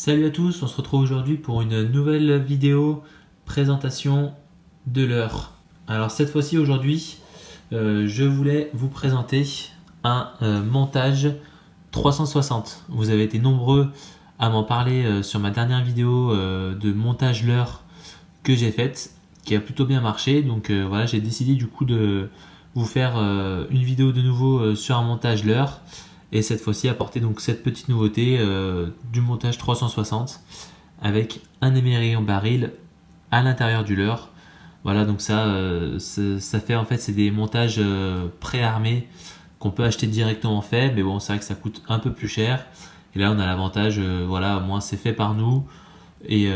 Salut à tous, on se retrouve aujourd'hui pour une nouvelle vidéo présentation de leurre. Alors cette fois-ci aujourd'hui, je voulais vous présenter un montage 360. Vous avez été nombreux à m'en parler sur ma dernière vidéo de montage leurre que j'ai faite, qui a plutôt bien marché. Donc voilà, j'ai décidé du coup de vous faire une vidéo de nouveau sur un montage leurre. Et cette fois-ci apporter donc cette petite nouveauté du montage 360 avec un émerillon baril à l'intérieur du leurre. Voilà, donc ça fait en fait c'est des montages préarmés qu'on peut acheter directement fait, mais bon c'est vrai que ça coûte un peu plus cher. Et là on a l'avantage, voilà, au moins c'est fait par nous et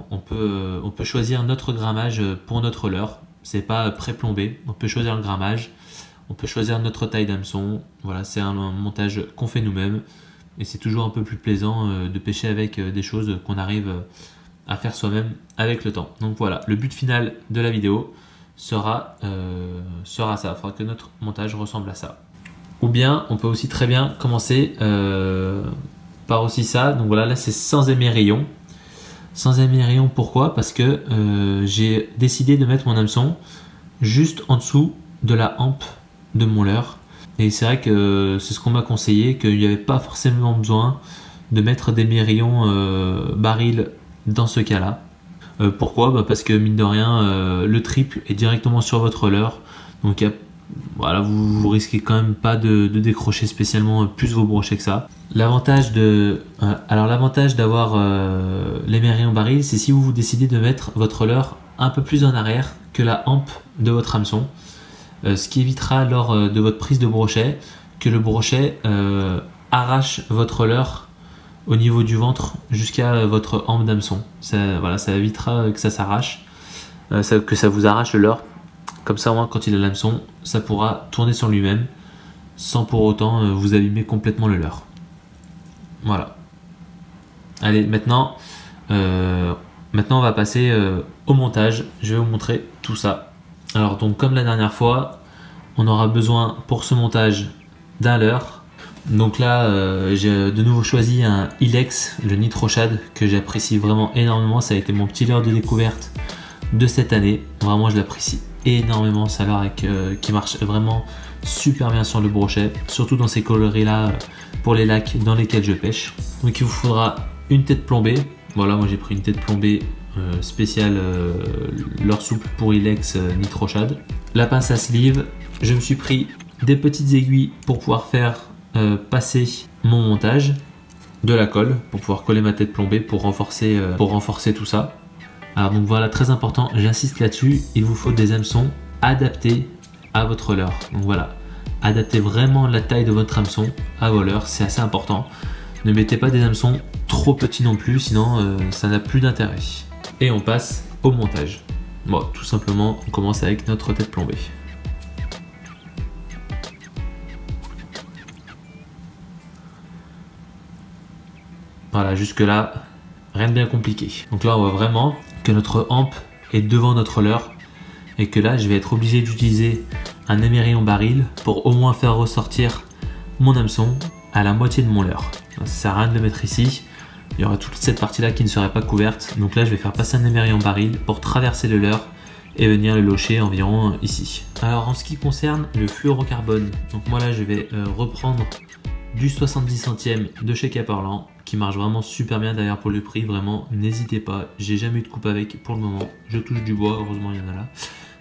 on peut choisir notre grammage pour notre leurre. C'est pas pré-plombé, on peut choisir le grammage. On peut choisir notre taille d'hameçon. Voilà, c'est un montage qu'on fait nous-mêmes. Et c'est toujours un peu plus plaisant de pêcher avec des choses qu'on arrive à faire soi-même avec le temps. Donc voilà, le but final de la vidéo sera ça. Il faudra que notre montage ressemble à ça. Ou bien, on peut aussi très bien commencer par aussi ça. Donc voilà, là c'est sans émerillon. Sans émerillon, pourquoi? Parce que j'ai décidé de mettre mon hameçon juste en dessous de la hampe de mon leurre, et c'est vrai que c'est ce qu'on m'a conseillé, qu'il n'y avait pas forcément besoin de mettre des émerillons baril dans ce cas là. Pourquoi? Parce que mine de rien le triple est directement sur votre leurre, donc voilà, vous risquez quand même pas de décrocher spécialement plus vos brochets que ça. L'avantage d'avoir l'émerillon baril, c'est si vous décidez de mettre votre leurre un peu plus en arrière que la hampe de votre hameçon. Ce qui évitera lors de votre prise de brochet que le brochet arrache votre leurre au niveau du ventre jusqu'à votre hampe d'hameçon. Voilà, ça évitera que ça s'arrache, que ça vous arrache le leurre. Comme ça, au moins, quand il a l'hameçon, ça pourra tourner sur lui-même sans pour autant vous abîmer complètement le leurre. Voilà. Allez, maintenant on va passer au montage. Je vais vous montrer tout ça. Alors donc comme la dernière fois, on aura besoin pour ce montage d'un leurre. Donc là j'ai de nouveau choisi un Ilex, le Nitroshad, que j'apprécie vraiment énormément. Ça a été mon petit leurre de découverte de cette année. Vraiment je l'apprécie énormément, ça leurre qui marche vraiment super bien sur le brochet, surtout dans ces coloris là pour les lacs dans lesquels je pêche. Donc il vous faudra une tête plombée. Voilà, moi j'ai pris une tête plombée spécial leurre souple pour Ilex Nitroshad. La pince à sleeve, je me suis pris des petites aiguilles pour pouvoir faire passer mon montage, de la colle pour pouvoir coller ma tête plombée pour renforcer tout ça. Alors donc voilà, très important, j'insiste là-dessus, il vous faut des hameçons adaptés à votre leurre. Donc voilà, adaptez vraiment la taille de votre hameçon à vos leurres, c'est assez important. Ne mettez pas des hameçons trop petits non plus, sinon ça n'a plus d'intérêt. Et on passe au montage. Bon, tout simplement, on commence avec notre tête plombée. Voilà, jusque là, rien de bien compliqué. Donc là, on voit vraiment que notre hampe est devant notre leurre et que là, je vais être obligé d'utiliser un émerillon baril pour au moins faire ressortir mon hameçon à la moitié de mon leurre. Ça sert à rien de le mettre ici. Il y aura toute cette partie là qui ne serait pas couverte. Donc là je vais faire passer un émerillon baril pour traverser le leurre et venir le locher environ ici. Alors en ce qui concerne le fluorocarbone, donc moi là je vais reprendre du 70 centièmes de chez Caperland qui marche vraiment super bien. D'ailleurs pour le prix, vraiment n'hésitez pas, j'ai jamais eu de coupe avec pour le moment. Je touche du bois, heureusement il y en a là.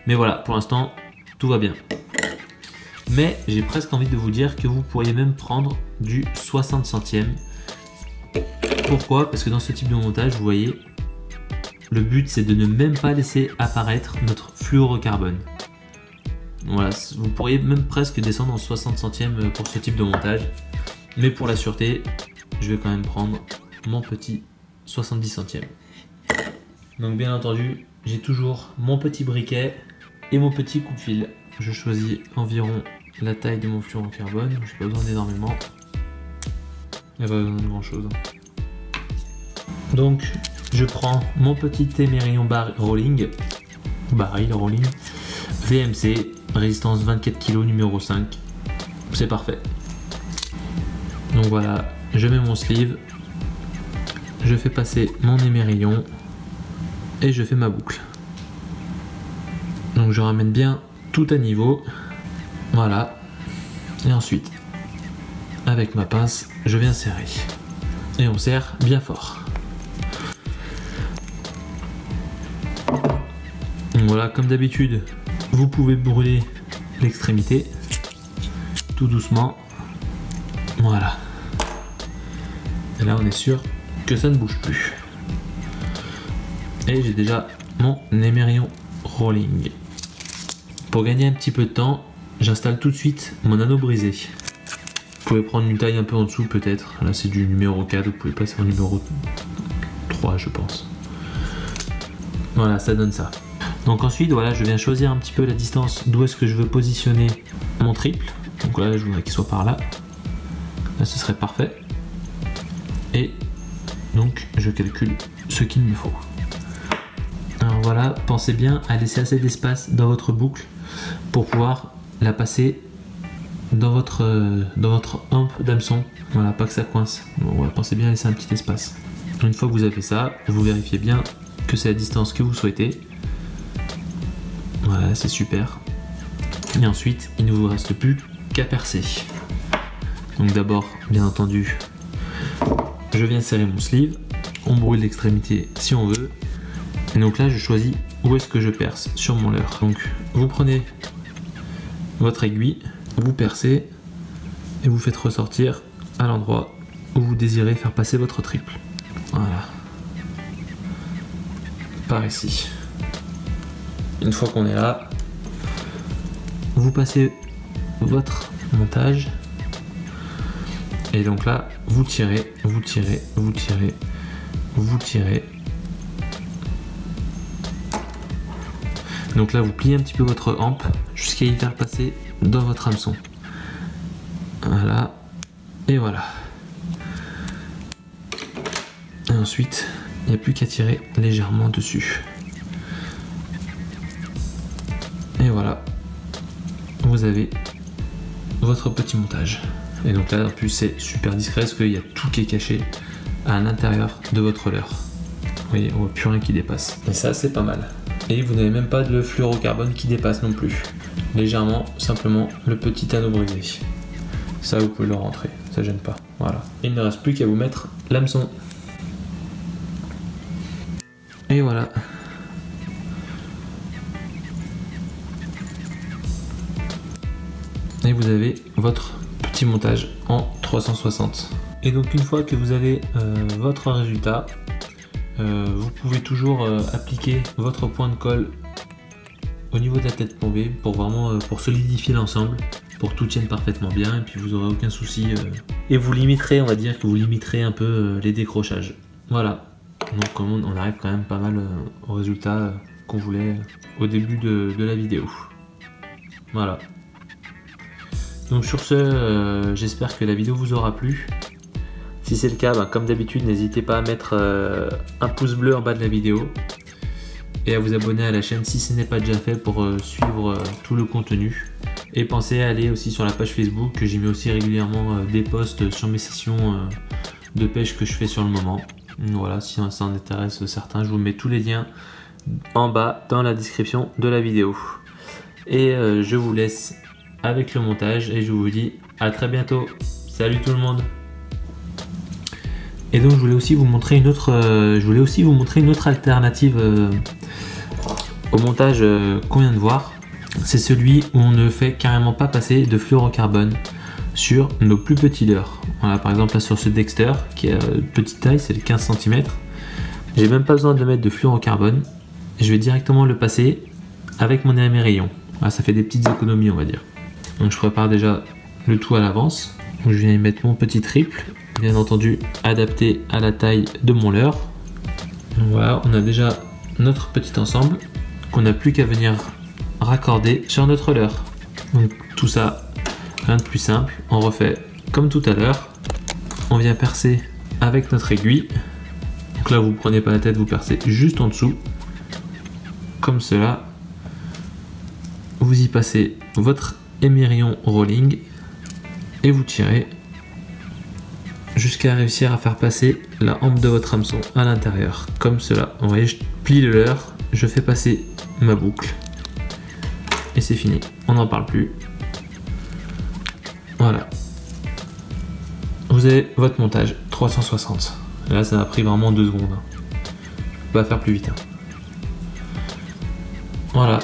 Mais voilà, pour l'instant tout va bien. Mais j'ai presque envie de vous dire que vous pourriez même prendre du 60 centièmes. Pourquoi? Parce que dans ce type de montage, vous voyez, le but c'est de ne même pas laisser apparaître notre fluorocarbone. Voilà, vous pourriez même presque descendre en 60 centièmes pour ce type de montage. Mais pour la sûreté, je vais quand même prendre mon petit 70 centièmes. Donc bien entendu, j'ai toujours mon petit briquet et mon petit coupe-fil. Je choisis environ la taille de mon fluorocarbone, je n'ai pas besoin d'énormément. Il n'y a pas besoin de grand chose. Donc je prends mon petit émerillon baril rolling VMC, résistance 24 kg numéro 5. C'est parfait. Donc voilà, je mets mon sleeve je fais passer mon émerillon et je fais ma boucle. Donc je ramène bien tout à niveau. Voilà. Et ensuite, avec ma pince, je viens serrer. Et on serre bien fort. Donc voilà, comme d'habitude, vous pouvez brûler l'extrémité tout doucement. Voilà. Et là, on est sûr que ça ne bouge plus. Et j'ai déjà mon émerillon rolling. Pour gagner un petit peu de temps, j'installe tout de suite mon anneau brisé. Vous pouvez prendre une taille un peu en dessous peut-être. Là c'est du numéro 4, vous pouvez passer au numéro 3 je pense. Voilà, ça donne ça. Donc ensuite, voilà, je viens choisir un petit peu la distance d'où est-ce que je veux positionner mon triple. Donc là, je voudrais qu'il soit par là. Là, ce serait parfait. Et donc, je calcule ce qu'il me faut. Alors voilà, pensez bien à laisser assez d'espace dans votre boucle pour pouvoir la passer dans votre hampe d'hameçon. Voilà, pas que ça coince. Bon, voilà, pensez bien à laisser un petit espace. Une fois que vous avez fait ça, vous vérifiez bien que c'est la distance que vous souhaitez. Voilà, c'est super. Et ensuite, il ne vous reste plus qu'à percer. Donc d'abord, bien entendu, je viens serrer mon sleeve. On brûle l'extrémité si on veut. Et donc là, je choisis où est-ce que je perce sur mon leurre. Donc vous prenez votre aiguille, vous percez et vous faites ressortir à l'endroit où vous désirez faire passer votre triple. Voilà. Par ici. Une fois qu'on est là, vous passez votre montage et donc là, vous tirez, vous tirez, vous tirez, vous tirez. Donc là, vous pliez un petit peu votre hampe jusqu'à y faire passer dans votre hameçon. Voilà. Et voilà. Et ensuite, il n'y a plus qu'à tirer légèrement dessus. Et voilà. Vous avez votre petit montage. Et donc là, en plus, c'est super discret parce qu'il y a tout qui est caché à l'intérieur de votre leurre. Vous voyez, on voit plus rien qui dépasse. Et ça, c'est pas mal. Et vous n'avez même pas de fluorocarbone qui dépasse non plus. Légèrement, simplement le petit anneau brisé. Ça, vous pouvez le rentrer, ça gêne pas. Voilà. Il ne reste plus qu'à vous mettre l'hameçon. Et voilà. Et vous avez votre petit montage en 360. Et donc une fois que vous avez votre résultat, vous pouvez toujours appliquer votre point de colle au niveau de la tête plombée pour vraiment pour solidifier l'ensemble, pour que tout tienne parfaitement bien et puis vous n'aurez aucun souci. Et vous limiterez, on va dire que vous limiterez un peu les décrochages. Voilà. Donc on arrive quand même pas mal au résultat qu'on voulait au début de la vidéo. Voilà. Donc sur ce, j'espère que la vidéo vous aura plu. Si c'est le cas, comme d'habitude, n'hésitez pas à mettre un pouce bleu en bas de la vidéo et à vous abonner à la chaîne si ce n'est pas déjà fait pour suivre tout le contenu. Et pensez à aller aussi sur la page Facebook, que j'y mets aussi régulièrement des posts sur mes sessions de pêche que je fais sur le moment. Voilà, si ça en intéresse certains, je vous mets tous les liens en bas dans la description de la vidéo. Et je vous laisse avec le montage et je vous dis à très bientôt. Salut tout le monde! Et donc je voulais aussi vous montrer une autre, alternative au montage qu'on vient de voir. C'est celui où on ne fait carrément pas passer de fluorocarbone sur nos plus petits leurres. Voilà, par exemple là sur ce Dexter qui est de petite taille, c'est le 15 cm. J'ai même pas besoin de mettre de fluorocarbone. Je vais directement le passer avec mon émerillon. Voilà, ça fait des petites économies on va dire. Donc je prépare déjà le tout à l'avance. Je viens y mettre mon petit triple. Bien entendu adapté à la taille de mon leurre. Donc voilà, on a déjà notre petit ensemble qu'on n'a plus qu'à venir raccorder sur notre leurre. Donc tout ça, rien de plus simple, on refait comme tout à l'heure. On vient percer avec notre aiguille. Donc là vous prenez pas la tête, vous percez juste en dessous, comme cela. Vous y passez votre émerillon rolling et vous tirez. jusqu'à réussir à faire passer la hampe de votre hameçon à l'intérieur, comme cela. Vous voyez, je plie le leurre, je fais passer ma boucle et c'est fini, on n'en parle plus. Voilà. Vous avez votre montage 360. Là, ça m'a pris vraiment 2 secondes. On va faire plus vite. Voilà.